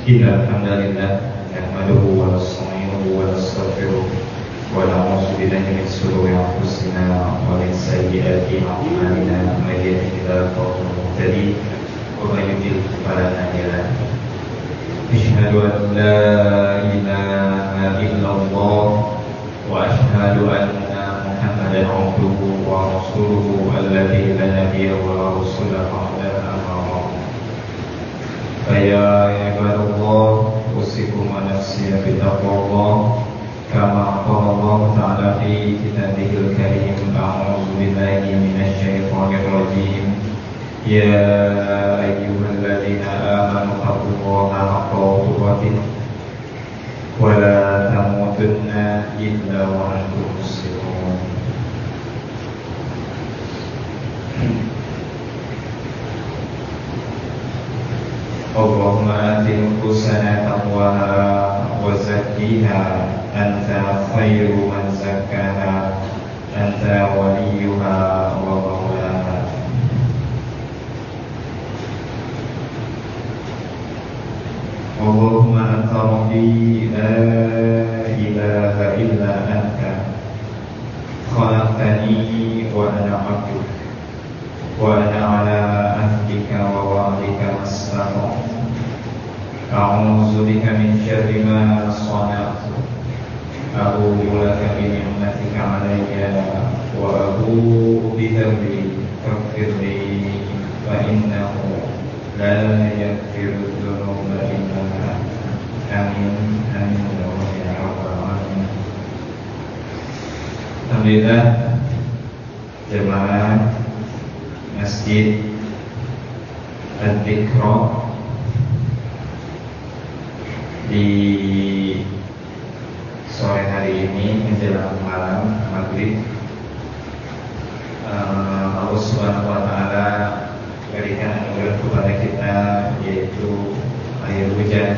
إن الحمد لله نحمده ونستعينه ونستغفره ونعوذ بالله من شرور أنفسنا ومن سيئات أعمالنا من يهده الله فهو المهتدي ومن يضلل فلا هادي له أشهد أن لا إله إلا الله وأشهد أن محمدا عبده ورسوله الذي لا نبي ولا رسول بعده أما بعد فيا عباد الله أوصيكم ونفسي بتقوى الله كما قال الله تعالى في كتابه الكريم أعوذ بالله من الشيطان الرجيم يا أيها الذين آمنوا اتقوا الله حق تقاته ولا تموتن إلا وأنتم مسلمون اللهم آت نفوسنا تقواها وزكيها أنت خير من زكاها أنت وليها ومولاها اللهم أنت ربي لا إله إلا أنت خلقتني وأنا عبدك وأنا على عهدك ووعدك ما استطعت أعوذ بك من شر ما صنعت أبوء لك بنعمتك علي وأبوء بذنبي فاغفر لي فإنه لا يغفر الذنوب إلا أنت آمين آمين يا رب العالمين. Alhamdulillah jemaah Masjid Al-Iqra di sore hari ini menjelang malam maghrib, Allah Subhanahu wa Ta'ala berikan anugerah kepada kita, yaitu air hujan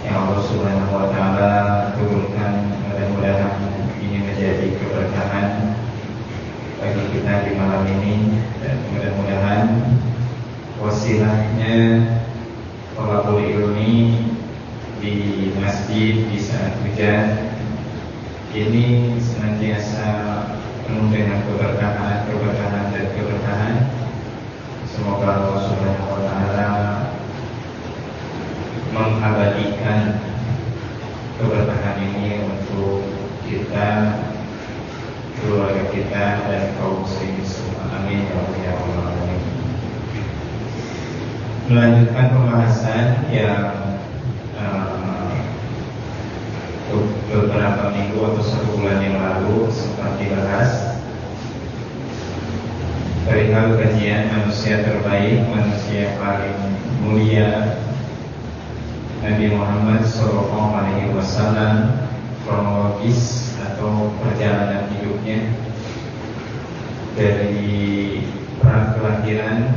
yang Allah Subhanahu wa Ta'ala turunkan. Mudah-mudahan ini menjadi keberkahan bagi kita di malam ini, dan mudah-mudahan wasilahnya thalabul ilmi di masjid di saat hujan ini senantiasa penuh dengan keberkahan dan keberkahan. Semoga Allah Subhanahu wa Ta'ala mengabadikan keberkahan ini untuk kita, keluarga kita, dan kaum muslimin semua. Amin ya rabbal alamin. Melanjutkan pembahasan yang beberapa minggu atau 1 bulan yang lalu sempat dibahas perihal kajian manusia terbaik, manusia paling mulia, Nabi Muhammad SAW, kronologis atau perjalanan hidupnya dari pra-kelahiran.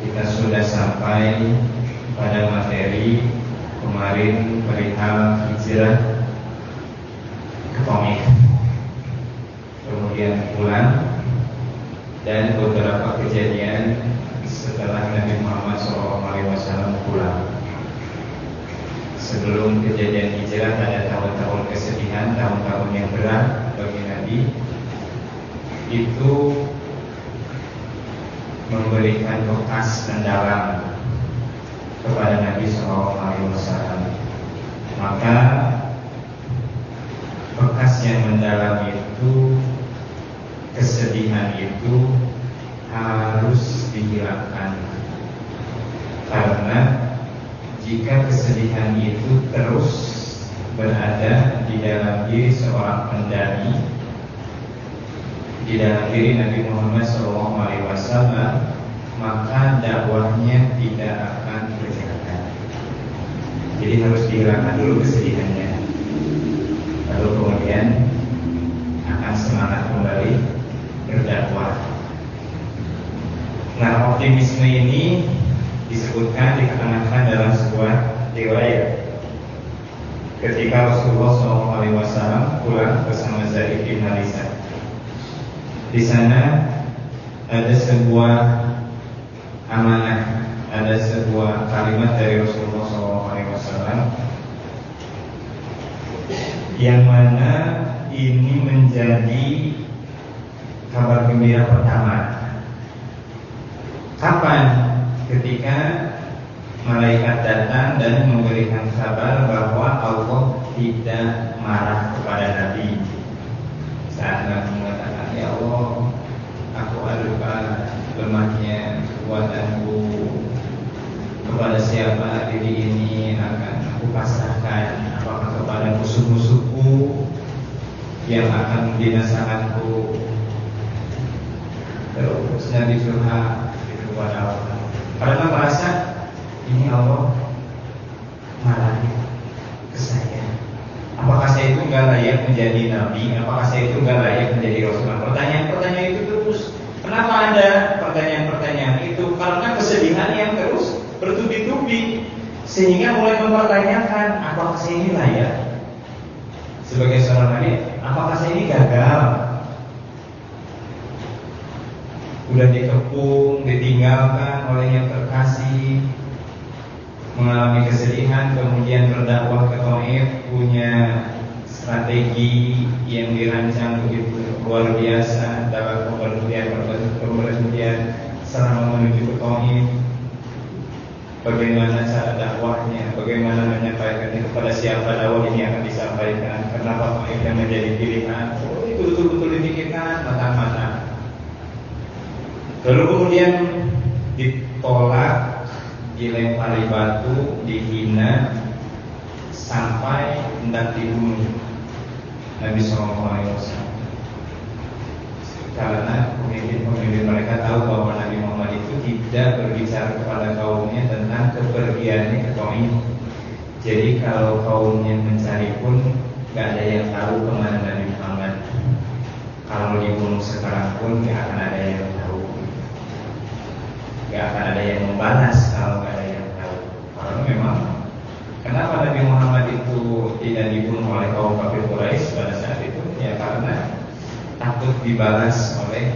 Kita sudah sampai pada materi kemarin perihal hijrah ke Taif, kemudian pulang, dan beberapa kejadian setelah Nabi Muhammad SAW pulang. Sebelum kejadian hijrah ada tahun-tahun kesedihan, tahun-tahun yang berat bagi Nabi. Itu memberikan bekas mendalam kepada Nabi SAW. Maka bekas yang mendalam itu, kesedihan itu harus dihilangkan. Karena jika kesedihan itu terus berada di dalam diri seorang pendani, di dalam diri Nabi Muhammad SAW, maka dakwahnya tidak akan berjalan. Jadi harus dihilangkan dulu kesedihannya, lalu kemudian akan semangat kembali berdakwah. Nah, optimisme ini disebutkan, dikatakan dalam sebuah riwayat ketika Rasulullah SAW pulang bersama Zaid bin Harithah. Di sana ada sebuah amanah, ada sebuah kalimat dari Rasulullah yang mana ini menjadi kabar gembira pertama. Kapan? Ketika malaikat datang dan memberikan kabar bahwa Allah tidak marah kepada Nabi. Saat Nabi mengatakan, ya Allah, aku adukan lemahnya kekuatanku, kepada siapa diri ini akan aku pasrahkan, apakah kepada musuh-musuhku yang akan membinasakanku. Terus Nabi curhat kepada Allah, karena merasa ini Allah marah ke saya. Apakah saya itu enggak layak menjadi nabi? Apakah saya itu enggak layak menjadi rasul? Pertanyaan-pertanyaan itu terus. Kenapa ada pertanyaan-pertanyaan itu? Karena kesedihan yang terus bertubi-tubi, sehingga mulai mempertanyakan, apakah saya ini layak sebagai seorang nabi? Apakah saya ini gagal? Udah dikepung, ditinggalkan oleh yang terkasih, mengalami kesedihan, kemudian berdakwah ke Taif, punya strategi yang dirancang begitu luar biasa dalam pemberhentian selama menuju ke Taif. Bagaimana cara dakwahnya, bagaimana menyampaikannya, kepada siapa dakwah ini akan disampaikan, kenapa Taif yang menjadi pilihan. Itu betul-betul dipikirkan matang-matang. Lalu kemudian ditolak, dilempari batu, dihina, sampai hendak dibunuh Nabi SAW. Karena pemimpin mereka tahu bahwa Nabi Muhammad itu tidak berbicara kepada kaumnya tentang kepergiannya ke Taif. Jadi kalau kaumnya mencari pun gak ada yang tahu kemana Nabi Muhammad. Kalau dibunuh sekarang pun gak akan ada yang tahu, gak akan ada yang membalas kalau gak ada yang tahu. Karena memang kenapa Nabi Muhammad itu tidak dibunuh oleh kaum kafir Quraisy pada saat itu? Ya karena takut dibalas oleh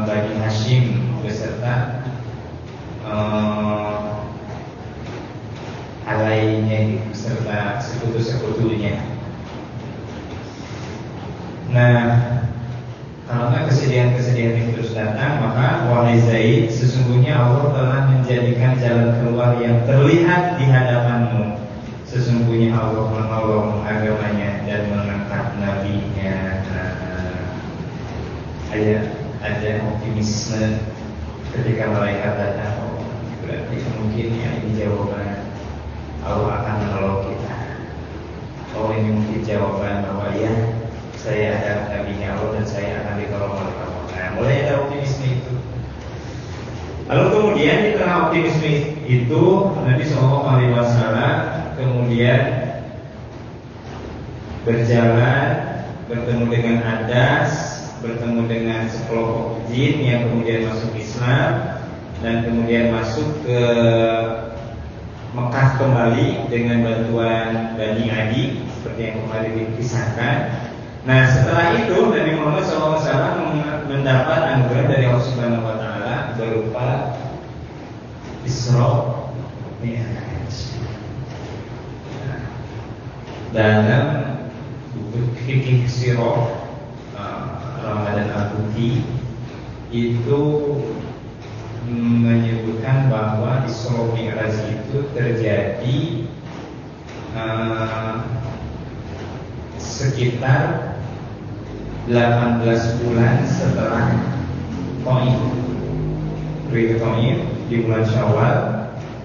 Bani Hashim beserta alainya, beserta sekutu-sekutunya. Nah, karena kesedihan-kesedihan itu terus datang, maka wahai Zaid, sesungguhnya Allah telah menjadikan jalan keluar yang terlihat di hadapanmu. Sesungguhnya Allah menolong agamanya dan mengangkat nabinya. Ada optimisme ketika malaikat datang. Oh, berarti mungkin ya ini jawaban Allah akan menolong kita. Oh, ini mungkin jawaban bahwa ya saya ada nabinya Allah dan saya akan ditolong oleh Allah. Nah, mulai ada optimisme itu. Lalu kemudian di tengah optimisme itu Nabi SAW kemudian berjalan, bertemu dengan Adas, bertemu dengan sekelompok jin yang kemudian masuk Islam dan kemudian masuk ke Mekah kembali dengan bantuan Bani Adi seperti yang kemarin dikisahkan. Nah, setelah itu Nabi Muhammad SAW mendapat anugerah dari Allah Subhanahu Wa Taala berupa Isra Mi'raj. Dalam buku fikih sirah Ramadan Al-Buti itu menyebutkan bahwa Isra Mi'raj itu terjadi sekitar 18 bulan setelah Taif. Pergi ke Taif di bulan Syawal,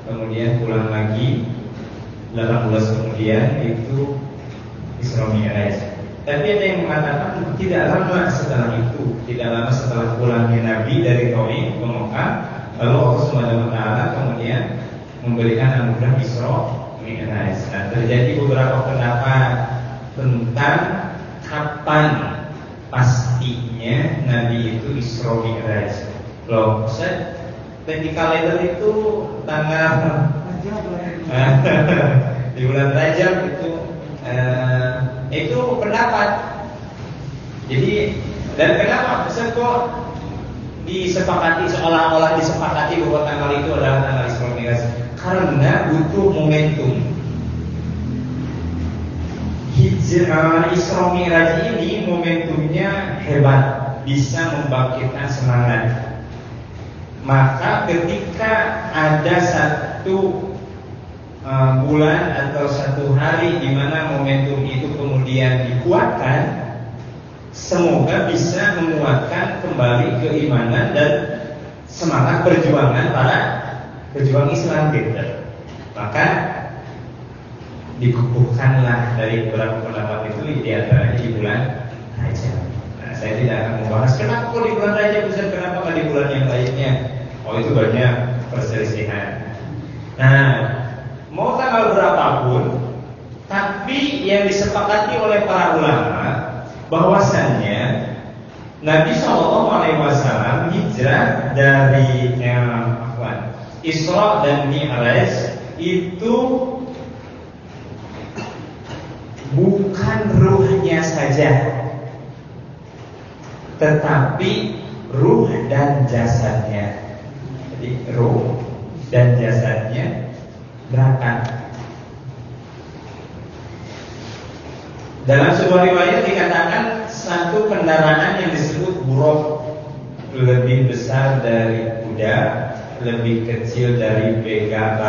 kemudian pulang lagi 18 kemudian itu Isra Mi'raj. Tapi ada yang mengatakan tidak lama setelah itu, tidak lama setelah pulangnya Nabi dari Taif ke Mekah, lalu Allah Subhanahu Wa Taala kemudian memberikan anugerah Isra Mi'raj. Nah, terjadi beberapa pendapat tentang kapan pastinya Nabi itu Isra Mi'raj. Loh, Ustaz, di kalender itu tanggal di bulan Rajab itu pendapat. Jadi dan kenapa Ustaz kok disepakati seolah-olah disepakati bahwa tanggal itu adalah tanggal Isra Mi'raj? Karena butuh momentum. Isra Mi'raj ini momentumnya hebat, bisa membangkitkan semangat. Maka ketika ada satu bulan atau satu hari di mana momentum itu kemudian dikuatkan, semoga bisa menguatkan kembali keimanan dan semangat perjuangan para pejuang Islam gitu. Maka dikukuhkanlah dari beberapa pendapat itu di antaranya di bulan Rajab. Nah, saya tidak akan membahas kenapa kok di bulan Rajab bisa, kenapa nggak di bulan yang lainnya. Oh, itu banyak perselisihan. Nah, mau tanggal berapapun, tapi yang disepakati oleh para ulama bahwasannya Nabi SAW hijrah dari Isra dan Mi'raj itu bukan ruhnya saja, tetapi ruh dan jasadnya. Jadi ruh dan jasadnya berangkat. Dalam sebuah riwayat dikatakan satu kendaraan yang disebut buruk lebih besar dari kuda, lebih kecil dari begal,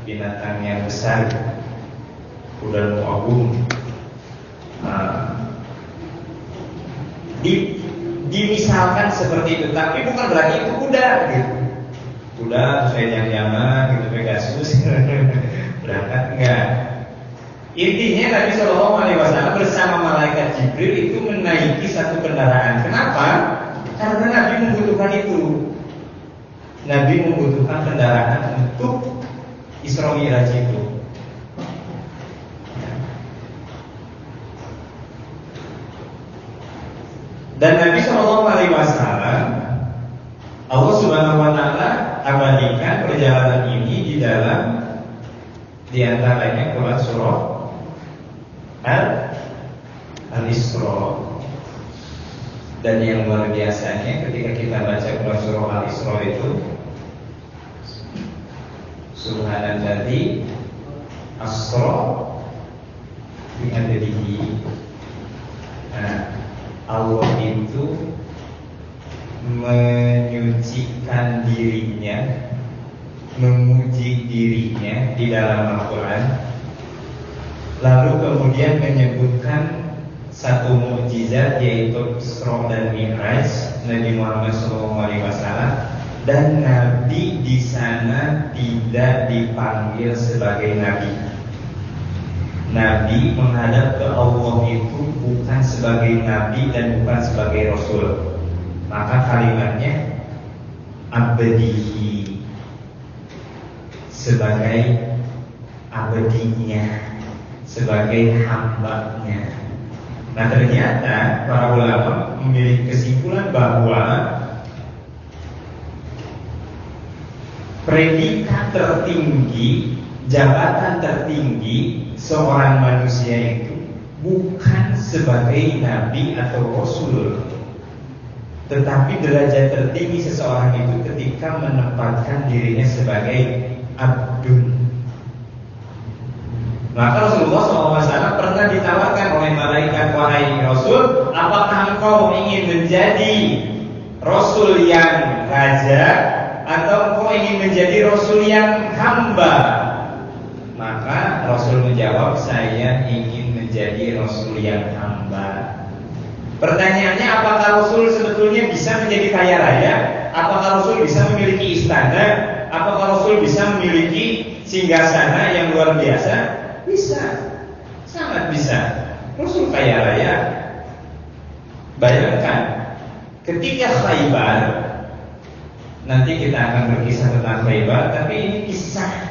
binatang yang besar, kuda agung. Dimisalkan seperti itu, tapi bukan berarti itu kuda gitu. Kuda sesuai jangan gitu, Pegasus berangkat enggak. Intinya Nabi SAW bersama malaikat Jibril itu menaiki satu kendaraan. Kenapa? Karena Nabi membutuhkan itu. Nabi membutuhkan kendaraan untuk Isra Mi'raj itu. Dan Nabi SAW, Allah Subhanahu Wa Taala abadikan perjalanan ini di dalam diantaranya Quran surah Al-Isra. Dan yang luar biasanya ketika kita baca Quran surah Al-Isra itu, Subhanalladzi asra bi abdihi. Allah itu menyucikan dirinya, memuji dirinya di dalam Al-Quran, lalu kemudian menyebutkan satu mukjizat yaitu Isra dan Mi'raj Nabi Muhammad SAW, dan Nabi di sana tidak dipanggil sebagai Nabi. Nabi menghadap ke Allah itu bukan sebagai Nabi dan bukan sebagai Rasul. Maka kalimatnya abdihi, sebagai abdinya, sebagai hambanya. Nah, ternyata para ulama memiliki kesimpulan bahwa predikat tertinggi, jabatan tertinggi seorang manusia itu bukan sebagai nabi atau rasul, tetapi derajat tertinggi seseorang itu ketika menempatkan dirinya sebagai abdun. Maka Rasulullah SAW pernah ditawarkan oleh malaikat, wahai Rasul, apakah engkau ingin menjadi Rasul yang raja atau engkau ingin menjadi Rasul yang hamba? Maka Rasul menjawab, saya ingin menjadi Rasul yang hamba. Pertanyaannya, apakah Rasul sebetulnya bisa menjadi kaya raya? Apakah Rasul bisa memiliki istana? Apakah Rasul bisa memiliki singgasana yang luar biasa? Bisa, sangat bisa. Rasul kaya raya. Bayangkan ketika Khaybar, nanti kita akan berkisah tentang Khaybar, tapi ini kisah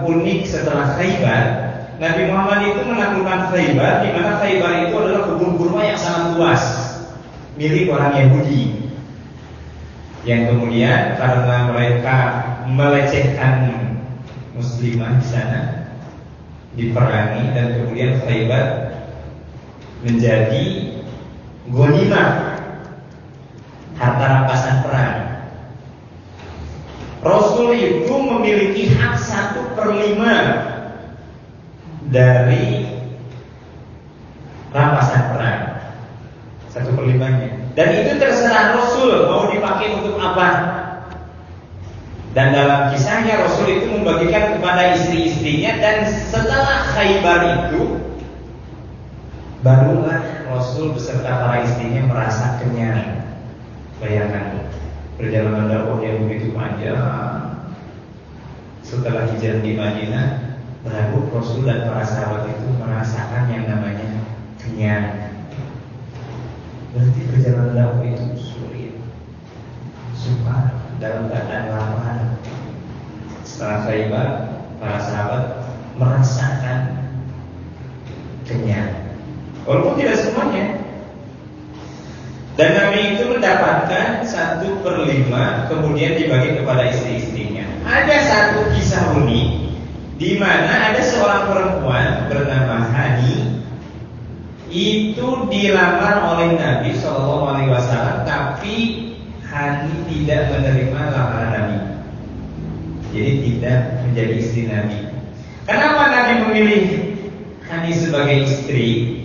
unik setelah Khaybar. Nabi Muhammad itu menaklukkan Khaybar, di mana Khaybar itu adalah kebun kurma yang sangat luas milik orang Yahudi, yang kemudian karena mereka melecehkan muslimah di sana, diperangi, dan kemudian Khaybar menjadi ghanimah, harta rampasan perang. Rasul itu memiliki hak 1/5 dari rampasan perang, 1/5-nya. Dan itu terserah Rasul mau dipakai untuk apa. Dan dalam kisahnya Rasul itu membagikan kepada istri-istrinya, dan setelah Khaybar itu barulah Rasul beserta para istrinya merasa kenyang. Bayangkan perjalanan dakwah yang begitu panjang. Setelah hijrah di Madinah, baru Rasul dan para sahabat itu merasakan yang namanya kenyang. Berarti perjalanan dakwah itu sulit, sukar, dalam keadaan lapar. Setelah Khaybar, para sahabat merasakan kenyang, walaupun tidak semuanya. Dan Nabi itu mendapatkan 1/5, kemudian dibagi kepada istri-istrinya. Ada satu kisah unik di mana ada seorang perempuan bernama Hani, itu dilamar oleh Nabi SAW, tapi Hani tidak menerima lamaran Nabi, jadi tidak menjadi istri Nabi. Kenapa Nabi memilih Hani sebagai istri?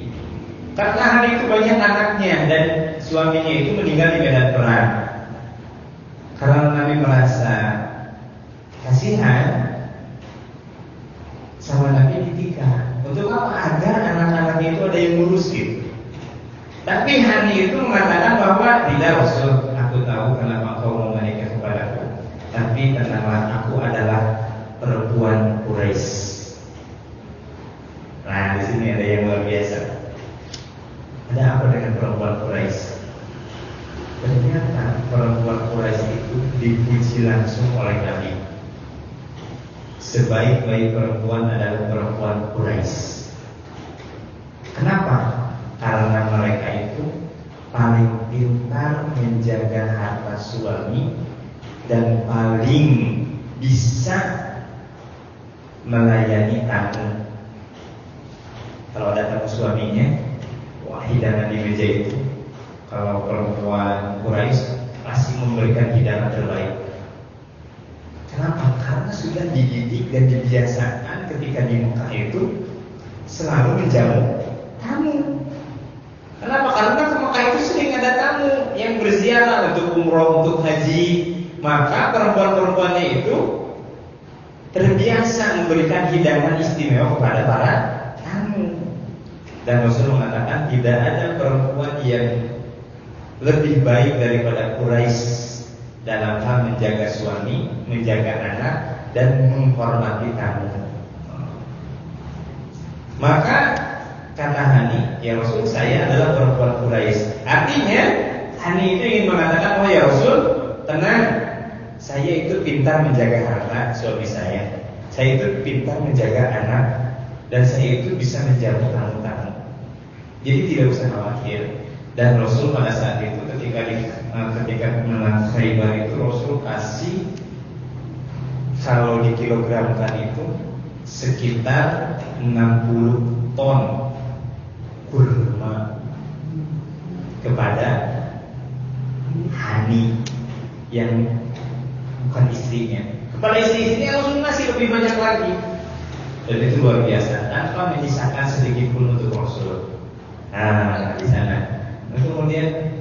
Karena Hani itu banyak anaknya dan suaminya itu meninggal di medan perang. Karena Nabi merasa kasihan sama Nabi ditikah. Untuk apa? Agar anak-anaknya itu ada yang ngurusin. Tapi Hani itu mengatakan bahwa tidak, Rasul, aku tahu kenapa kau mau menikah kepadaku, tapi tenanglah, aku adalah perempuan Quraisy. Nah, di sini ada yang luar biasa. Ada apa dengan perempuan Quraisy? Ternyata perempuan Quraisy itu dipuji langsung oleh Nabi. Sebaik-baik perempuan adalah perempuan Quraisy. Kenapa? Karena mereka itu paling pintar menjaga harta suami dan paling bisa melayani tamu. Kalau ada tamu suaminya, wah, hidangan di meja itu, kalau perempuan Quraisy pasti memberikan hidangan terbaik. Kenapa? Karena sudah dididik dan dibiasakan ketika di Mekah itu selalu menjamu tamu. Kenapa? Karena ke Mekah itu sering ada tamu yang berziarah untuk umroh, untuk haji. Maka perempuan-perempuannya itu terbiasa memberikan hidangan istimewa kepada para tamu. Dan Rasul mengatakan tidak ada perempuan yang lebih baik daripada Quraisy dalam hal menjaga suami, menjaga anak, dan menghormati tamu. Maka kata Hani, ya Rasul, saya adalah perempuan Quraisy. Artinya Hani itu ingin mengatakan, oh ya Rasul, tenang, saya itu pintar menjaga harta suami saya itu pintar menjaga anak, dan saya itu bisa menjaga tamu-tamu. Jadi tidak usah khawatir. Dan Rasul pada saat itu ketika menang Khaybar itu Rasul kasih, kalau dikilogramkan itu sekitar 60 ton kurma kepada Hani yang bukan istrinya. Kepada istri-istrinya Rasul masih lebih banyak lagi. Dan itu luar biasa, tanpa menyisakan sedikit pun untuk Rasul. Nah, di sana. Nah, kemudian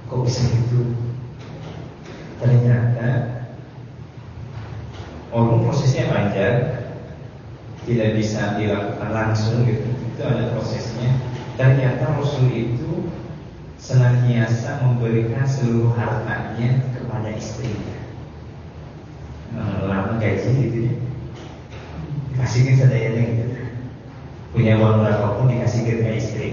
kok bisa gitu? Ternyata walaupun prosesnya panjang, tidak bisa dilakukan langsung gitu, itu ada prosesnya. Ternyata Rasul itu senantiasa memberikan seluruh hartanya kepada istrinya. Lama gaji gitu ya, dikasihkan seadanya gitu. Punya uang berapapun dikasihkan ke istri.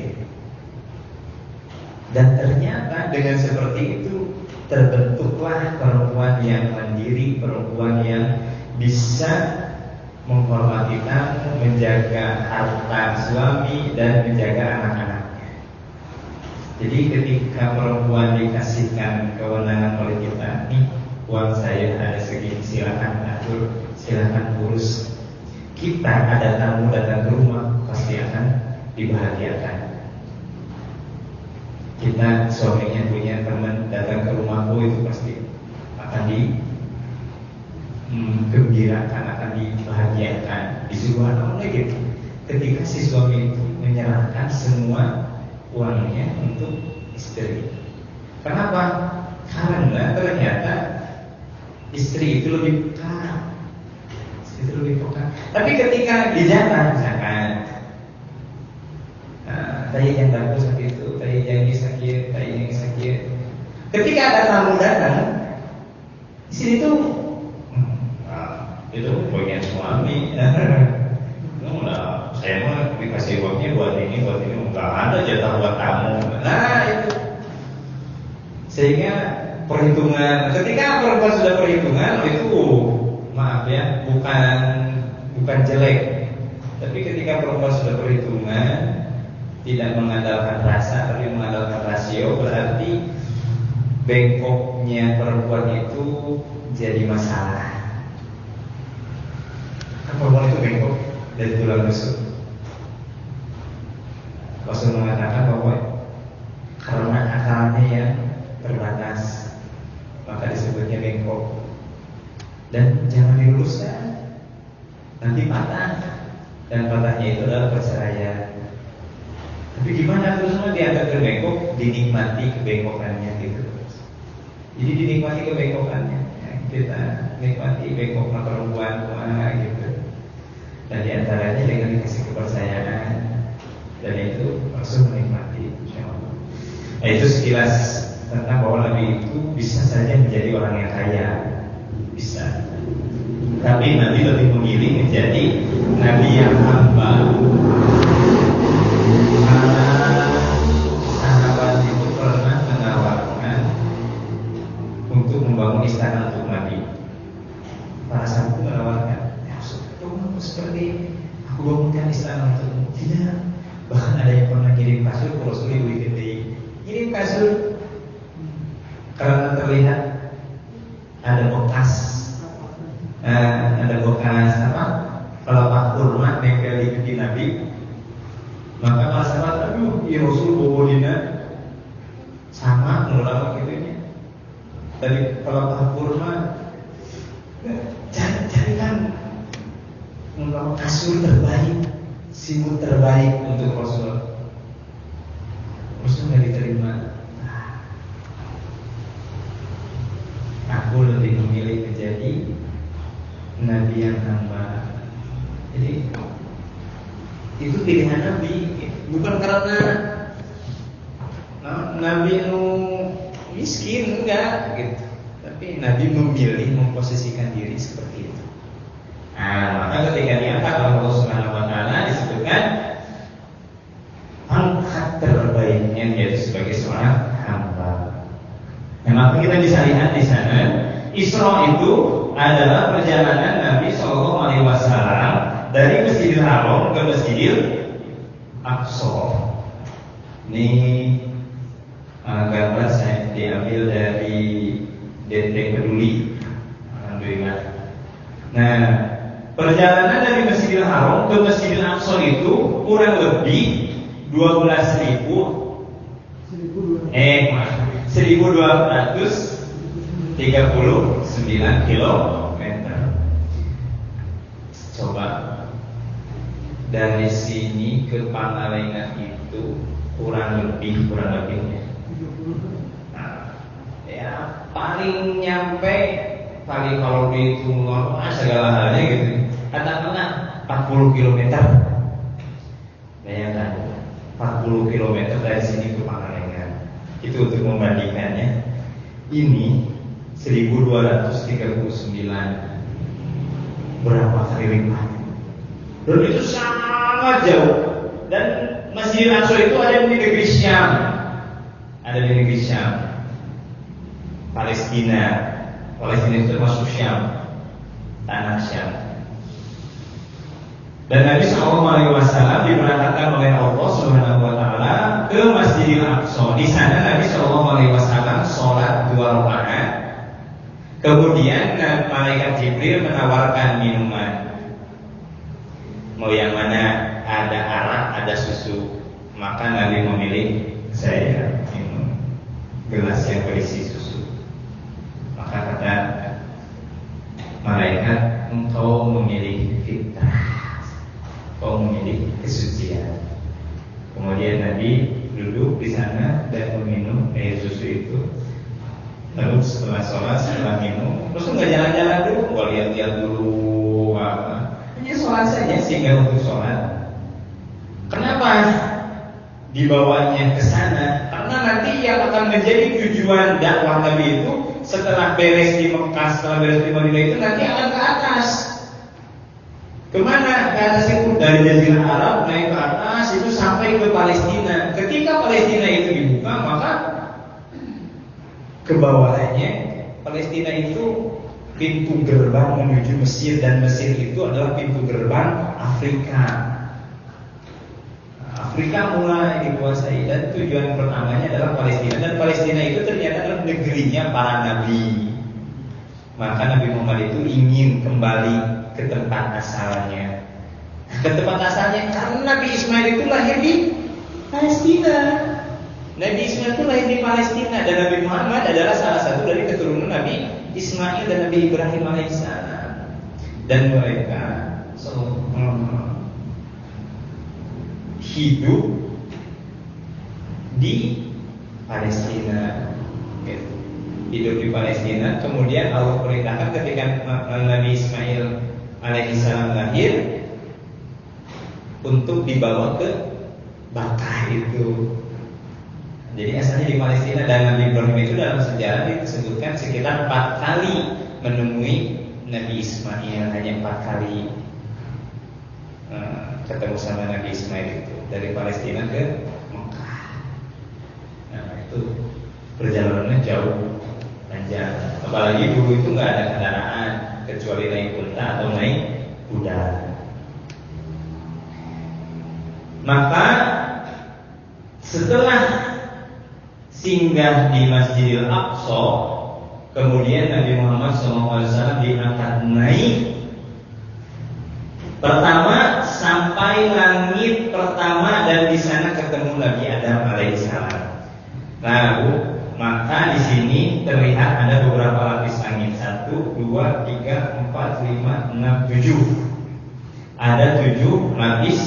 Dan ternyata dengan seperti itu terbentuklah perempuan yang mandiri, perempuan yang bisa menghormati tamu, menjaga harta suami, dan menjaga anak-anaknya. Jadi ketika perempuan dikasihkan kewenangan oleh kita, nih uang saya ada segini, silakan atur, silakan urus. Kita ada tamu datang ke rumah, pasti akan dibahagiakan. Kita suaminya punya teman datang ke rumahku, itu pasti akan digembirakan, akan dibahagiakan, disuruh anak gitu. ketika si suami itu menyerahkan semua uangnya untuk istri. Kenapa? Karena ternyata istri itu lebih peka. Tapi ketika dijatah misalkan, tadi yang bagus sakit itu, tadi yang ini sakit, tadi ini sakit. Ketika ada tamu datang, di sini tuh itu bagian suami. Saya mau dikasih uangnya buat ini, nggak ada jatah buat tamu. Nah itu, sehingga perhitungan. Ketika perempuan sudah perhitungan, itu maaf ya, bukan jelek. Tapi ketika perempuan sudah perhitungan, tidak mengandalkan rasa, tapi mengandalkan rasio, berarti bengkoknya perempuan itu jadi masalah. Kan perempuan itu bengkok dari tulang rusuk. Rasul mengatakan bahwa karena akalnya yang terbatas, maka disebutnya bengkok. Dan jangan diluruskan, nanti patah. Dan patahnya itu adalah perceraian. Tapi gimana terus semua dianggap bengkok, dinikmati kebengkokannya gitu. Jadi dinikmati kebengkokannya. Kita nikmati bengkoknya perempuan gitu. Dan diantaranya dengan dikasih kepercayaan, dan itu langsung menikmati, insyaallah. Nah, itu sekilas tentang bahwa Nabi itu bisa saja menjadi orang yang kaya, bisa. Tapi Nabi lebih memilih menjadi Nabi yang hamba. Karena sahabat itu pernah menawarkan untuk membangun istana untuk Nabi. Para sahabat menawarkan, ya kamu seperti ini, aku bangunkan istana untukmu. Tidak. Bahkan ada yang pernah kirim kasur ke Rasulullah SAW. Kirim kasur karena terlihat ada bekas apa? Kalau Pak Kurma nempel di kaki Nabi, maka para sahabat, aduh, ya Rasul bobodina sama menurut gitunya. Dari kalau Pak Kurma carikan kasur terbaik, simut terbaik untuk Rasul. Rasul nggak diterima. Aku lebih memilih menjadi Nabi yang hamba. Jadi itu pilihan Nabi, bukan karena Nabi miskin, enggak gitu. Tapi Nabi memilih memposisikan diri seperti itu. Nah, maka ketika diangkat oleh Allah Subhanahu wa taala disebutkan pangkat terbaiknya yaitu sebagai seorang hamba. Nah, maka kita bisa lihat di sana Isra itu adalah perjalanan Nabi Shallallahu Alaihi Wasallam dari Masjidil Haram ke Masjidil Aqsa. Ini gambar saya diambil dari DT Peduli. Alhamdulillah. Nah, perjalanan dari Masjidil Haram ke Masjidil Aqsa itu kurang lebih 1239 kilometer. Coba dari sini ke Pangalengan itu kurang lebihnya. Nah, ya paling nyampe, paling kalau dihitung segala halnya gitu, katakanlah 40 km. Bayangkan 40 km dari sini ke Pangalengan. Itu untuk membandingkannya. Ini 1239 berapa kali lipatnya? Dan itu sangat jauh. Dan Masjidil Aqsa itu ada di negeri Syam. Ada di negeri Syam. Palestina itu masuk Syam, tanah Syam. Dan Nabi SAW diberangkatkan oleh Allah Subhanahu wa taala ke Masjidil Aqsa. Di sana Nabi SAW sholat 2 rakaat. Kemudian malaikat Jibril menawarkan minuman. Mau yang mana? Ada arak, ada susu. Maka Nabi memilih, saya minum gelas yang berisi susu. Maka kata malaikat, engkau memilih fitrah. Kau memilih Nabi duduk di sana dan meminum air susu itu. Lalu setelah sholat, setelah minum, terus nggak jalan-jalan dulu, nggak lihat-lihat dulu apa. Hanya sholat saja, sehingga untuk sholat. Kenapa dibawanya ke sana? Karena nanti yang akan menjadi tujuan dakwah Nabi itu setelah beres di Mekah, setelah beres di Madinah itu nanti akan ke atas. Kemana? Ke atas itu dari Jazirah Arab naik ke atas itu sampai ke Palestina. Ketika Palestina itu dibuka, maka ke bawahnya Palestina itu pintu gerbang menuju Mesir, dan Mesir itu adalah pintu gerbang Afrika. Afrika mulai dikuasai dan tujuan pertamanya adalah Palestina, dan Palestina itu ternyata adalah negerinya para nabi. Maka Nabi Muhammad itu ingin kembali ke tempat asalnya. Ke tempat asalnya karena Nabi Ismail itu lahir di Palestina. Nabi Ismail itu lahir di Palestina, dan Nabi Muhammad adalah salah satu dari keturunan Nabi Ismail dan Nabi Ibrahim alaihissalam. Dan mereka hidup di Palestina, hidup di Palestina. Kemudian Allah perintahkan ketika Nabi Ismail alaihissalam lahir untuk dibawa ke Makkah itu. Jadi asalnya di Palestina, dan Nabi Ibrahim itu dalam sejarah disebutkan sekitar 4 kali menemui Nabi Ismail, hanya 4 kali ketemu sama Nabi Ismail itu dari Palestina ke Mekah. Nah itu perjalanannya jauh panjang. Apalagi dulu itu nggak ada kendaraan kecuali naik unta atau naik kuda. Maka setelah singgah di Masjidil Aqsa, kemudian Nabi Muhammad SAW diangkat naik pertama sampai langit pertama, dan di sana ketemu Nabi Adam alaihissalam. Lalu maka di sini terlihat ada beberapa lapis langit, 1, 2, 3, 4, 5, 6, 7. Ada 7 lapis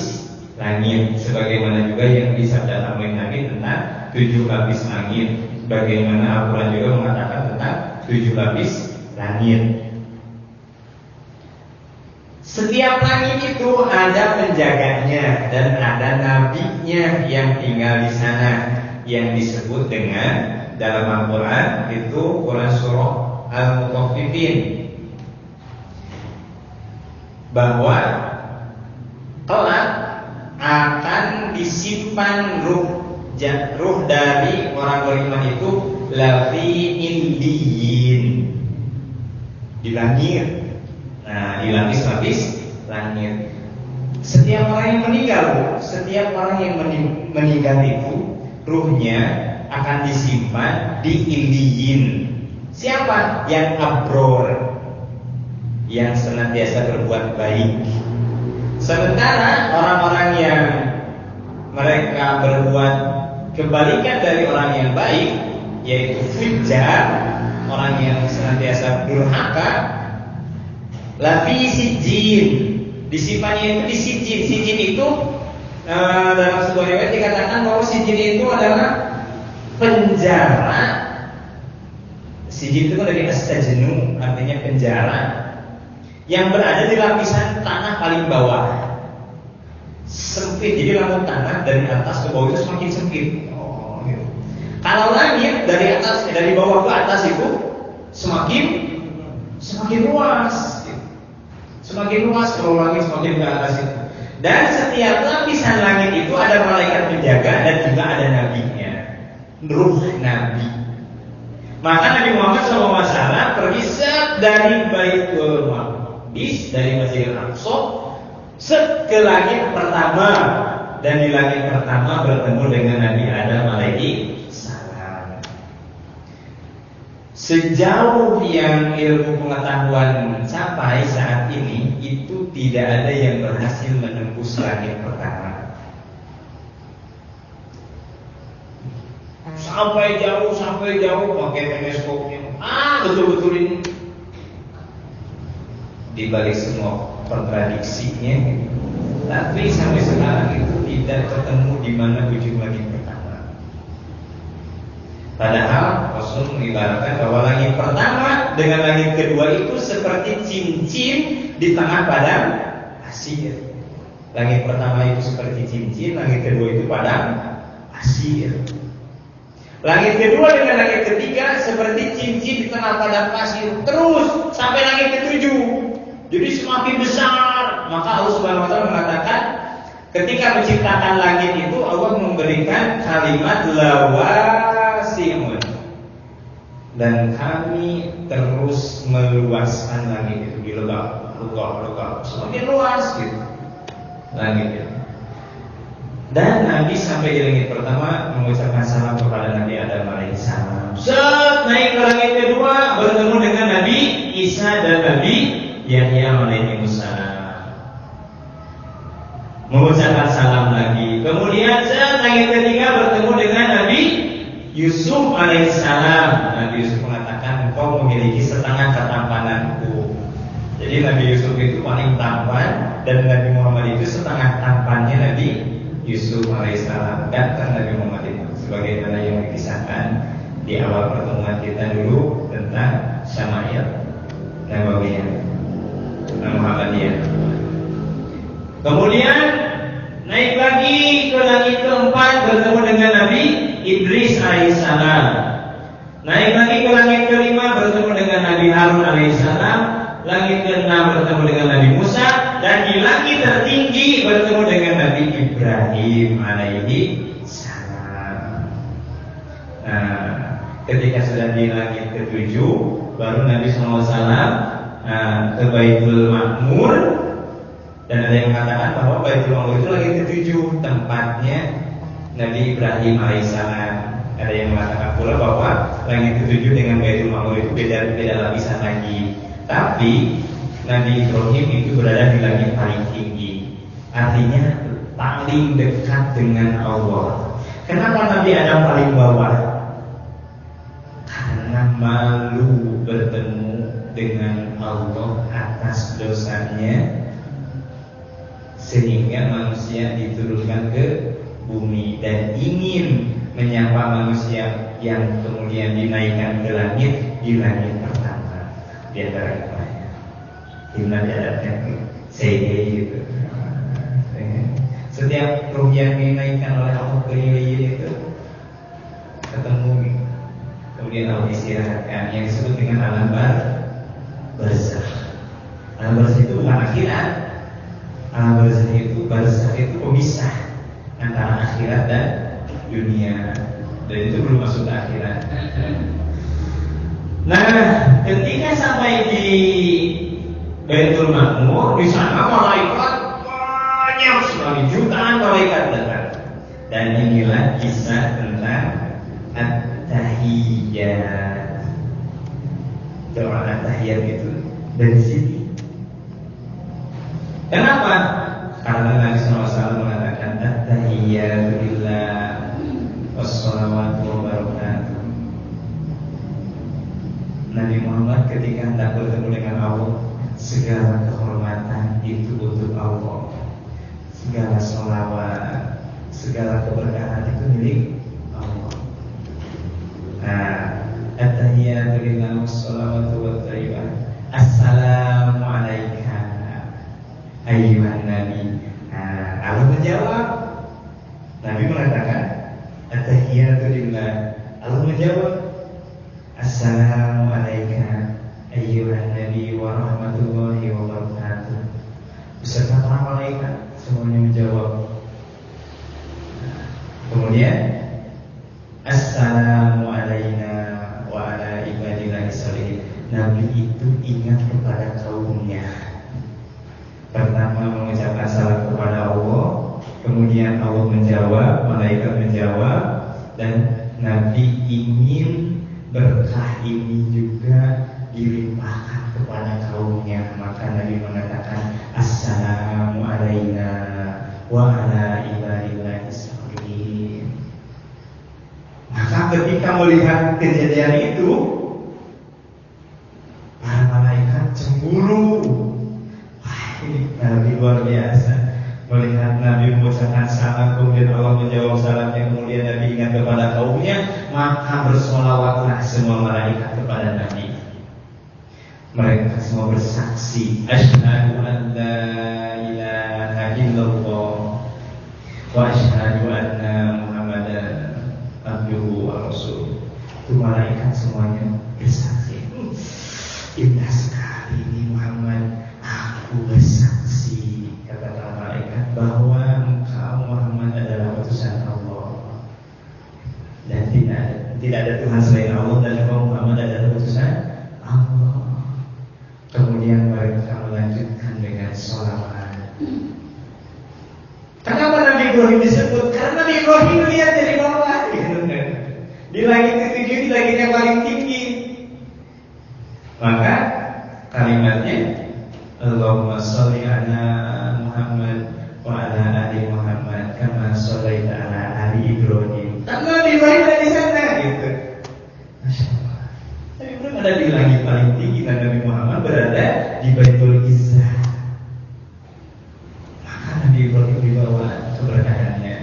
langit, sebagaimana juga yang disabdakan oleh Nabi tentang 7 lapis langit. Bagaimana Al-Quran juga mengatakan tentang 7 lapis langit. Setiap langit itu ada penjaganya dan ada nabinya yang tinggal di sana, yang disebut dengan dalam Al-Quran itu Quran surah Al-Mutaffifin, bahwa kelak akan disimpan ruh dari orang beriman itu lafi indiyin, di langit. Nah, di lapis-lapis langit. Setiap orang yang meninggal, setiap orang yang meninggal itu ruhnya akan disimpan di indiyin. Siapa? Yang abror, yang senantiasa berbuat baik. Sementara orang-orang yang mereka berbuat kebalikan dari orang yang baik, yaitu fujar, orang yang senantiasa durhaka, lafi sijin, disimpannya itu di sijin. Sijin itu dalam sebuah riwayat dikatakan bahwa sijin itu adalah penjara. Sijin itu kan dari astajnu, artinya penjara, yang berada di lapisan tanah paling bawah. Sempit, jadi langit tanah dari atas ke bawah itu semakin sempit. Gitu. Kalau langit dari atas, dari bawah ke atas itu semakin luas. Semakin luas kalau langit semakin ke atas itu. Dan setiap lapisan langit itu ada malaikat penjaga dan juga ada nabinya, ruh nabi. Maka Nabi Muhammad SAW pergi dari Baitul Maqdis, dari Masjidil Aqsa, ke langit pertama, dan di langit pertama bertemu dengan Nabi Adam alaihissalam. Sejauh yang ilmu pengetahuan mencapai saat ini, itu tidak ada yang berhasil menembus langit pertama. Sampai jauh pakai teleskopnya. Betul-betul ini. Di balik semua kontradiksinya, tapi sampai sekarang itu tidak ketemu di mana ujung langit pertama. Padahal Rasul mengibaratkan bahwa langit pertama dengan langit kedua itu seperti cincin di tengah padang pasir. Langit pertama itu seperti cincin, langit kedua itu padang pasir. Langit kedua dengan langit ketiga seperti cincin di tengah padang pasir, terus sampai langit ketujuh. Jadi semakin besar. Maka Allah Subhanahu wa taala mengatakan ketika menciptakan langit itu Allah memberikan kalimat lawasi'un. Dan kami terus meluaskan langit itu, dilegak, semakin luas gitu langit itu. Dan Nabi sampai di langit pertama mengucapkan salam kepada Nabi Adam alaihissalam. Set naik ke langit kedua bertemu dengan Nabi Isa dan Nabi Yahya alaihissalam. Mengucapkan salam lagi. Kemudian set langit ketiga bertemu dengan Nabi Yusuf alaihissalam. Nabi Yusuf mengatakan, engkau memiliki setengah ketampananku. Jadi Nabi Yusuf itu paling tampan dan Nabi Muhammad itu setengah tampannya Nabi Yusuf alaihissalam. Datang Nabi Muhammad itu sebagaimana yang dikisahkan di awal pertemuan kita dulu tentang Syama'il Nabawiyah Muhammadiyah. Kemudian naik lagi ke langit keempat bertemu dengan Nabi Idris alaihissalam. Naik lagi ke langit kelima bertemu dengan Nabi Harun alaihissalam. Langit keenam bertemu dengan Nabi Musa, dan di langit tertinggi bertemu dengan Nabi Ibrahim alaihissalam. Nah, ketika sudah di langit ketujuh, baru Nabi SAW ke Baitul Ma'mur. Dan ada yang mengatakan bahwa Baitul Ma'mur itu langit ketujuh, tempatnya Nabi Ibrahim alaihissalam. Ada yang mengatakan pula bahwa langit ketujuh dengan Baitul Ma'mur itu beda lapisan lagi. Tapi Nabi Ibrahim itu berada di langit paling tinggi, artinya paling dekat dengan Allah. Kenapa Nabi Adam paling bawah? Karena malu bertemu dengan Allah atas dosanya, sehingga manusia diturunkan ke bumi dan ingin menyapa manusia yang kemudian dinaikkan ke langit di langit pertama. Di antara keduanya, dimana diadatkan CD gitu. Setiap ruh yang dinaikkan oleh Allah ke ilayah itu ketemu, kemudian Allah istirahatkan, yang disebut dengan alam barzakh. Alam barzakh itu bukan akhirat. Alam barzakh itu pemisah antara akhirat dan dunia, dan itu belum masuk ke akhirat. Nah, ketika sampai di Baitul Ma'mur, di sana malaikat banyak sekali, jutaan malaikat datang. Dan inilah kisah tentang at-tahiyyat. Doa at-tahiyyat itu dari sini. Kenapa? Karena Nabi SAW mengatakan at-tahiyyatu lillah wassalawatu wa barakatuh. Nabi Muhammad ketika hendak bertemu dengan Allah, segala kehormatan itu untuk Allah, segala sholawat, segala keberkahan itu milik Allah. Nah, at-tahiyyatu lillahi wassalawatu wathayyibat. Assalamu alayka ayyuhan nabi. Nah, Allah menjawab. Nabi mengatakan at-tahiyyatu lillah. Allah menjawab, Assalamu alayka ayyuhan nabi wa rahmatullahi wa barakatuh. Beserta para malaikat semuanya menjawab. Kemudian Assalamu alayna wa ala ibadillahi sholihin. Nabi itu ingat kepada kaumnya. Pertama mengucapkan salam kepada Allah, kemudian Allah menjawab, malaikat menjawab, dan Nabi ingin berkah ini juga dilimpahkan kepada kaumnya. Maka Nabi mengatakan Assalamu alayna wa ala ibadillahi sholihin. Maka ketika melihat kejadian itu, para malaikat cemburu. Wah, ini Nabi luar biasa. melihat Nabi mengucapkan salam, kemudian Allah menjawab salamnya, kemudian Nabi ingat kepada kaumnya, maka bersolawatlah semua malaikat kepada Nabi. Mereka semua bersaksi, asyhadu an la ilaha illallah wa asyhadu anna Muhammadan abduhu wa rasuluh. Itu malaikat semuanya bersaksi. Indah sekali ini Muhammad. Aku bersaksi, kata malaikat, bahwa engkau Muhammad adalah utusan Allah dan tidak ada Tuhan selain Allah, dan engkau Muhammad adalah utusan Allah. Kemudian mereka melanjutkan dengan sholawat. Kenapa Nabi Ibrahim disebut? Karena Nabi Ibrahim lihat dari bawah, gitu kan? Di langit ketujuh, di langit yang paling tinggi. Maka kalimatnya Allahumma sholli ala Muhammad wa ala ali Muhammad kama shallaita ala ali Ibrahim. Karena Nabi Ibrahim ada di sana, gitu. Masya Allah. Nabi Ibrahim ada di langit paling tinggi dan Nabi Muhammad berada di Baitul Izzah. Maka Nabi Ibrahim dibawa keberkahannya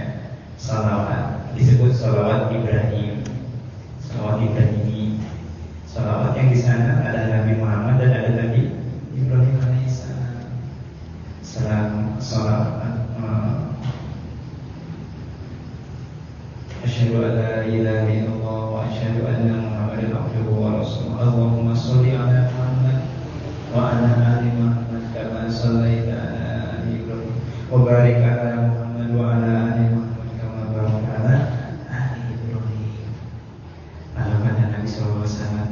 salawat, disebut salawat Ibrahim, salawat Ibrahimi. Salawat yang di sana ada Nabi Muhammad dan ada Nabi Ibrahim alaihissalam. Salam salawat. Asyhadu an la ilaha illallah wa asyhadu anna Muhammadan abduhu wa rasuluh. Allahumma sholli ala Muhammad wa ala ali Muhammad kama shallaita ala ali Ibrahim wa barik ala Muhammad wa ala ali Muhammad kama barakta ala ali Ibrahim. Lalu kata Nabi sallallahu alaihi wasallam,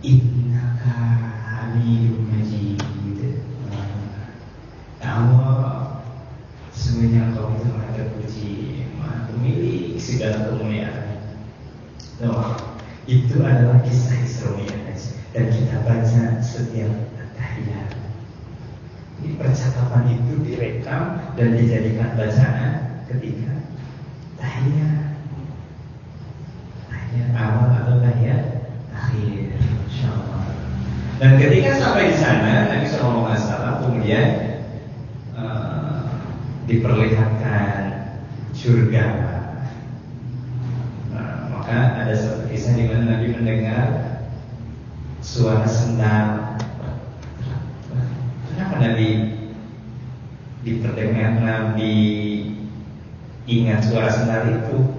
innaka Hamidum Majid. Allah, semuanya Engkau itu Maha terpuji, Maha pemilik segala kemuliaan. Itu adalah kisah Isra Mi'raj dan kita baca setiap tahiyat. Ini percakapan itu direkam dan dijadikan bacaan ketika tahiyat. Tahiyat awal atau tahiyat akhir, insyaallah. Dan ketika sampai di sana, Nabi Sallallahu Alaihi Wasallam kemudian diperlihatkan surga. Maka ada satu kisah di mana Nabi mendengar suara sendal. Kenapa Nabi ingat suara sendal itu?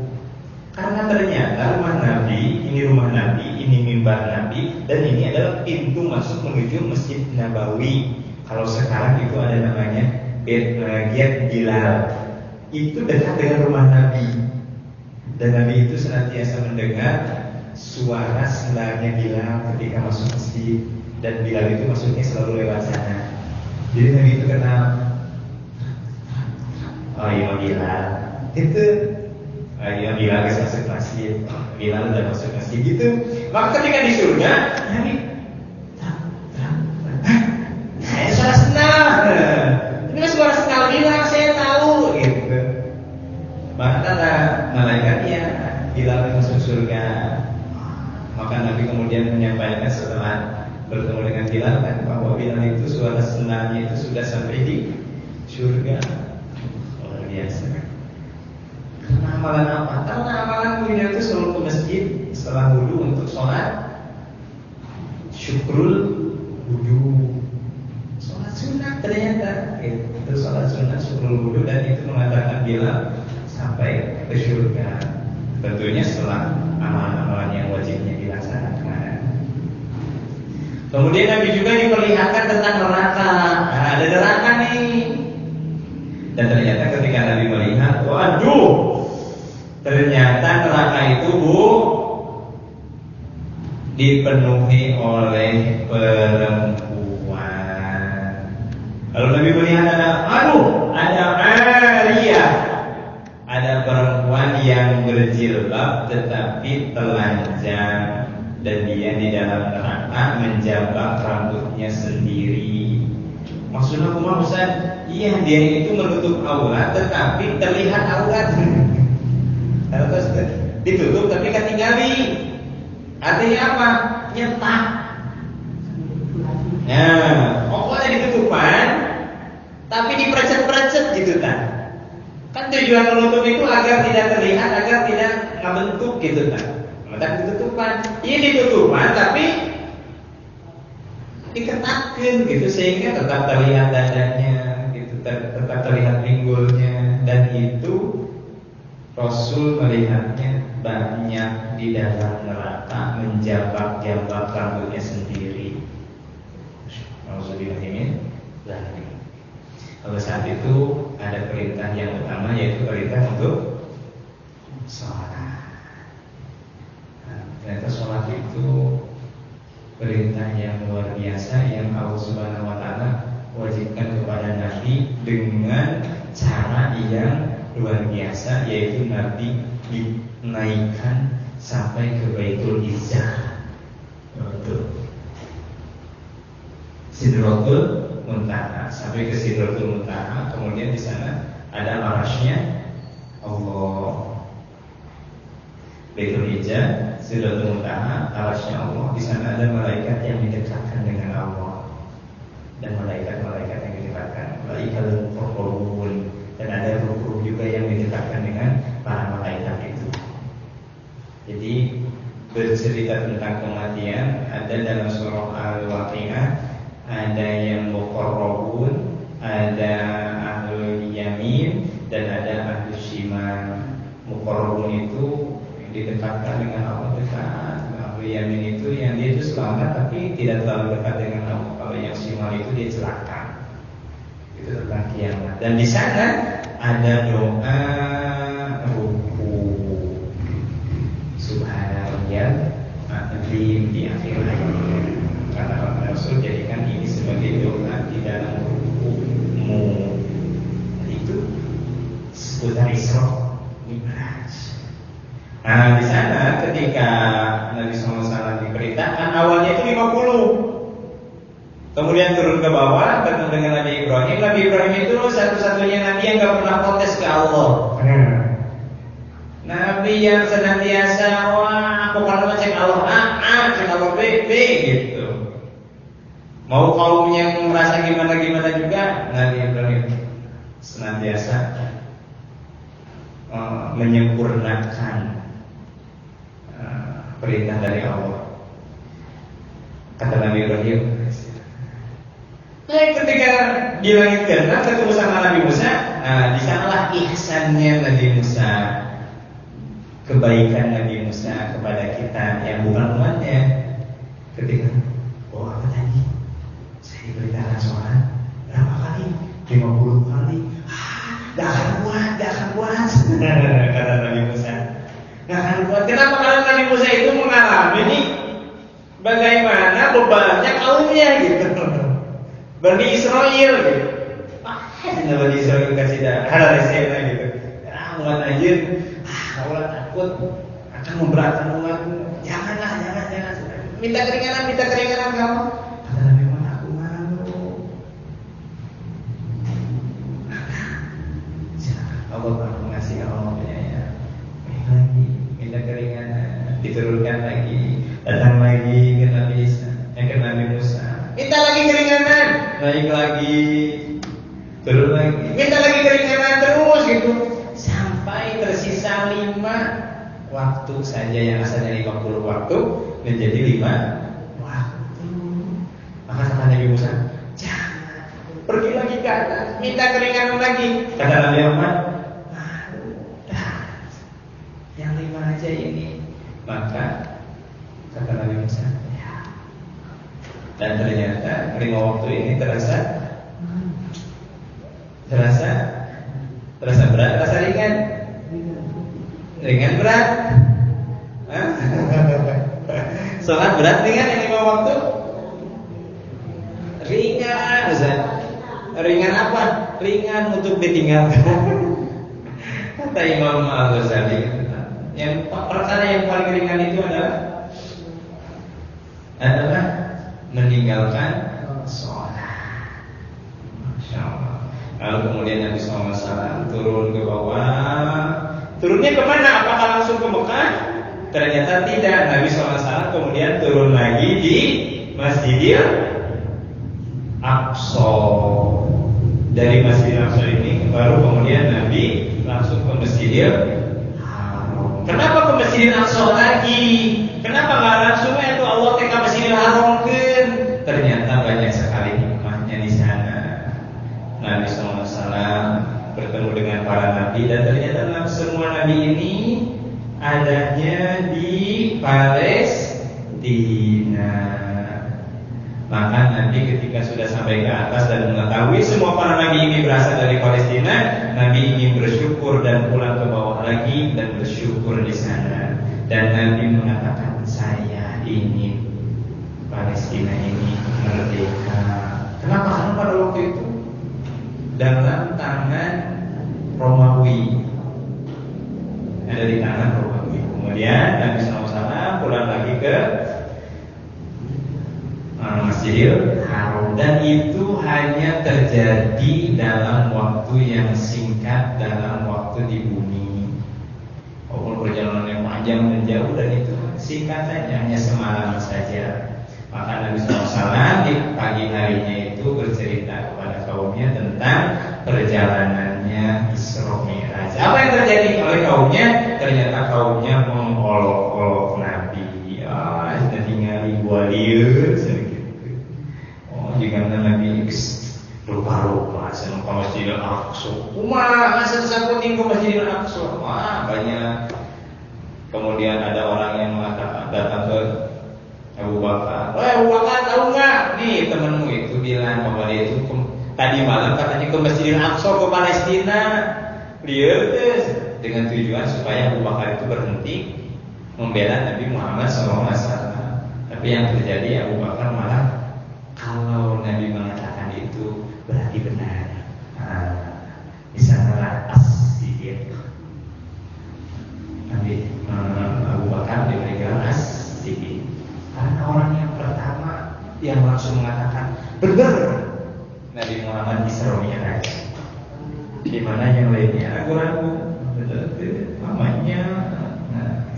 Karena ternyata rumah Nabi, ini rumah Nabi, ini mimbar Nabi, dan ini adalah pintu masuk menuju Masjid Nabawi. Kalau sekarang itu ada namanya Gate Bilal. Itu dekat dengan rumah Nabi. Dan Nabi itu senantiasa mendengar suara sendalnya Bilal ketika masuk masjid. Dan Bilal itu masuknya selalu lewat sana. Jadi Nabi itu kenal, oh iya Bilal. Itu ya Bilal masuk masjid, Bilal udah masuk masjid gitu. Maka ketika di surga, Nabi suara sendal. Ini suara sendal Bilal, saya tahu gitu. Maka kata malaikatnya, Bilal masuk surga. Maka Nabi kemudian menyampaikan setelah bertemu dengan Bilal kan, bahwa Bilal itu suara sendalnya itu sudah sampai di surga. Luar biasa. Karena amalan apa? Karena amalan Bilal itu selalu ke masjid setelah wudu untuk sholat syukrul wudu. Sholat sunat ternyata itu sholat sunat syukrul wudu, dan itu mengatakan Bilal sampai ke surga. Tentunya setelah amalan-amalan yang wajibnya dilaksanakan. Kemudian Nabi juga diperlihatkan tentang neraka. Nah, ada neraka nih. Dan ternyata ketika Nabi melihat, waduh, ternyata neraka itu dipenuhi oleh perempuan. Lalu Nabi melihat ada Ariyah, ada perempuan yang berjilbab tetapi telanjang, dan dia di dalam neraka menjambak rambutnya sendiri. Maksudnya kumaha Ustaz? Iya, dia itu menutup aurat tetapi terlihat aurat. Terus ditutup tapi ketinggali. Artinya apa? Nyetak. Nah, pokoknya ditutupan tapi diperecet-perecet gitu kan. Kan tujuan menutup itu agar tidak terlihat, agar tidak ngebentuk gitu kan. Maka ditutupan. Ini ditutupan tapi diketatkan gitu sehingga tetap terlihat dadanya, gitu, tetap terlihat pinggulnya, dan itu Rasul melihatnya banyak di dalam neraka menjambak-jambak rambutnya sendiri. Alhamdulillah ini. Kalau saat itu ada perintah yang utama, yaitu perintah untuk sholat. Ternyata sholat itu perintah yang luar biasa yang Allah Subhanahu Wa Taala wajibkan kepada Nabi dengan cara yang luar biasa, yaitu Nabi dinaikkan sampai ke Baitul Izzah, Sidratul Muntaha, sampai ke Sidratul Muntaha. Kemudian di sana ada arasy-Nya Allah. Baitul Izzah, Sidratul Muntaha, arasy-Nya Allah. Di sana ada malaikat yang didekatkan dengan Allah, dan malaikat-malaikat yang didekatkan, malaikatul muqarrabun, dan ada ruh-ruh juga yang didekatkan dengan para malaikat itu. Jadi bercerita tentang kematian ada dalam surah Al-Waqiah. Ada yang muqarrabun, ada ahlul yamin, dan ada ahlul shimal. Muqarrabun itu yang didekatkan dengan Allah dekat. Ahlul yamin itu yang dia itu selamat tapi tidak terlalu dekat dengan Allah. Kalau yang shimal itu dia celaka. Itu tentang kiamat. Dan di sana ada doa ruku subhanallah azim di akhir ayat. Kata Rasul, jadikan ini sebagai doa di dalam ruku'mu. Itu seputar Isra Mi'raj. Nah, di sana ketika Nabi SAW diperintahkan, awalnya itu 50. Kemudian turun ke bawah, ketemu dengan Nabi Ibrahim. Nabi Ibrahim itu satu-satunya Nabi yang gak pernah protes ke Allah. Nabi yang senantiasa, wah, aku kalau cek Allah A, cek Allah B gitu. Mau kaum yang merasa gimana-gimana juga, Nabi Ibrahim senantiasa menyempurnakan perintah dari Allah. Kata Nabi Ibrahim, ketika di langit ke-6 ketemu sama Nabi Musa, nah di sanalah ihsannya Nabi Musa, kebaikan Nabi Musa kepada kita yang bukan umatnya. Ketika, oh apa tadi? Saya diperintahkan sholat berapa kali? 50 kali. Gak akan kuat. Kata Nabi Musa, gak akan kuat. Kenapa? Karena Nabi Musa itu mengalami nih bagaimana bebannya kaumnya gitu. Bani Israel gitu. Bani Israel kasih darah resena gitu. Umat aja, Allah takut akan memberatkan umat. Jangan. Minta keringanan kamu. Kata Nabi Muhammad, aku malu. Allah akan mengasih Allah penyayang. Lagi minta keringanan, diturunkan lagi, datang lagi ke Nabi Isa, ke Nabi Musa. Minta lagi keringanan, naik lagi, turun lagi, minta lagi keringanan terus gitu. Sampai tersisa 5 waktu saja, yang asalnya 50 waktu menjadi 5 waktu. Maka kata Nabi Musa, jangan, pergi lagi ke atas, minta keringanan lagi. Kata Nabi Muhammad, dah, yang 5 aja ini. Maka kata Nabi Musa, ya. Dan ternyata 5 waktu ini terasa berat, terasa ringan. Ringan berat. Sholat berat ringan yang 5 waktu. Ringan, Ustaz. Ringan apa? Ringan untuk ditinggalkan. Kata Imam Al-Ghazali, yang perkara yang paling ringan itu adalah meninggalkan sholat. Masya Allah. Lalu kemudian Nabi SAW turun ke bawah. Turunnya kemana? Apakah langsung ke Mekah? Ternyata tidak. Nabi SAW kemudian turun lagi di Masjidil Aqsa. Dari Masjidil Aqsa ini baru kemudian Nabi ke Masjidil Haram. Kenapa ke Masjidil Aqsa lagi? Kenapa nggak langsung itu Allah ke Masjidil Haram kan? Ternyata banyak sekali hikmahnya di sana. Nabi SAW bertemu dengan para nabi dan ternyata semua nabi ini adanya di Palestina. Maka Nabi ketika sudah sampai ke atas dan mengetahui semua para nabi ini berasal dari Palestina, Nabi ingin bersyukur dan pulang ke bawah lagi dan bersyukur di sana. Dan Nabi mengatakan, saya ingin Palestina ini merdeka. Kenapa? Karena pada waktu itu dalam tangan Romawi, ada di tangan Romawi. Kemudian Nabi SAW pulang lagi ke Masjidil Haram, dan itu hanya terjadi dalam waktu yang singkat, dalam waktu di bumi. Walaupun perjalanan yang panjang dan jauh, dan itu singkat saja, hanya semalam saja. Maka Nabi SAW di pagi harinya itu bercerita kepada kaumnya tentang perjalanannya Isra Mi'raj. Apa yang terjadi oleh kaumnya? Ternyata kaumnya mengolok-olok Nabi. Sudah tinggal gua liur sedikit. Jika Nabi lupa-lupa sama ke Masjidil Aqsa. Umar asal sakutin ke Masjidil Aqsa. Wah, banyak. Kemudian ada orang yang mengatakan, datang ke Abu Bakar. Abu Bakar tahu nggak? Nih temanmu itu bilang bahwa dia itu tadi malam katanya ke Masjidil Aqsa ke Palestina. Lihat dengan tujuan supaya Abu Bakar itu berhenti membela Nabi Muhammad SAW. Tapi yang terjadi Abu Bakar malah, kalau Nabi mengatakan itu berarti benar. Di sanalah as-siddiq. Nabi Abu Bakar diberikan as-siddiq. Karena orang yang pertama yang langsung mengatakan benar Nabi Muhammad Isra Mi'raj. Di mana yang lainnya ragu-ragu, namanya.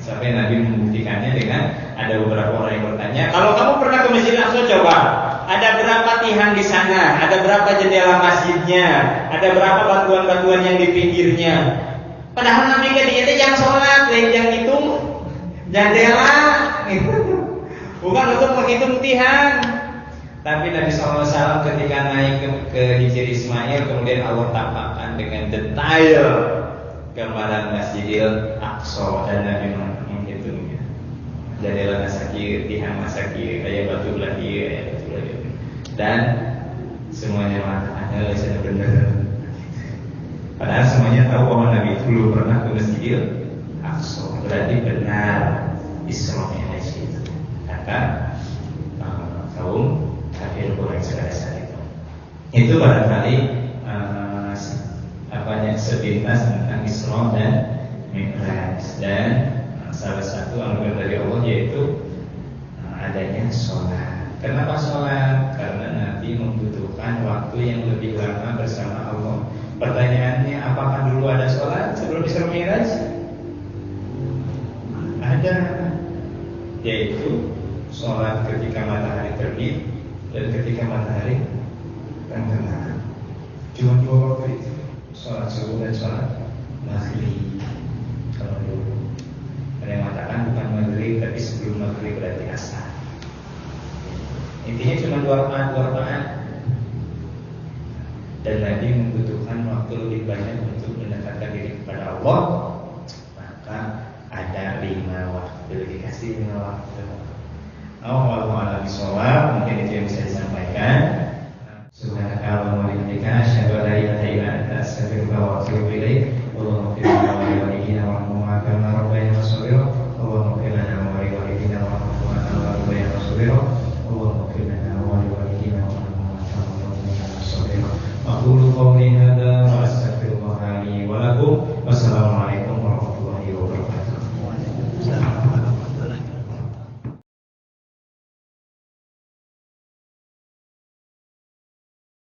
Sampai Nabi membuktikannya dengan ada beberapa orang yang bertanya, kalau kamu pernah ke Masjidil Aqsa, coba ada berapa tiang di sana, ada berapa jendela masjidnya, ada berapa batuan-batuan yang di pinggirnya. Padahal Nabi ketika yang sholat, yang hitung jendela, bukan untuk menghitung tiang. Tapi Nabi SAW ketika naik ke Hijr Ismail, kemudian Allah tampakkan dengan detail gambaran Masjidil Aqsa, dan Nabi menghitungnya. Jendela masakir, tiang masakir, kayak batu lagi, kayak batu lagi. Dan semuanya mengatakan saya benar. Padahal semuanya tahu bahwa Nabi itu belum pernah ke Masjidil Aqsa. Berarti benar Isra Mi'raj itu. Kata kaum kafir Quraisy pada saat itu. Itu barangkali sepintas tentang Isra dan Mi'raj. Dan salah satu anugerah dari Allah yaitu adanya sholat. Kenapa sholat? Karena Nabi membutuhkan waktu yang lebih lama bersama Allah. Pertanyaannya, apakah dulu ada sholat sebelum Isra Mi'raj? Ada, yaitu sholat ketika matahari terbit dan ketika matahari terbenam. Cuma dua waktu itu, sholat subuh dan sholat maghrib. Kalau dulu ada yang mengatakan bukan maghrib, tapi sebelum maghrib berarti asar. Intinya cuma dua rakaat. Dan Nabi membutuhkan waktu lebih banyak untuk mendekatkan diri kepada Allah. Maka ada 5 waktu, dikasih 5 waktu. Wallahu a'lam bishawab. Mungkin itu yang bisa disampaikan. Subhanakallahumma wa bihamdika asyhadu an la ilaha illa anta astaghfiruka wa atubu ilaik.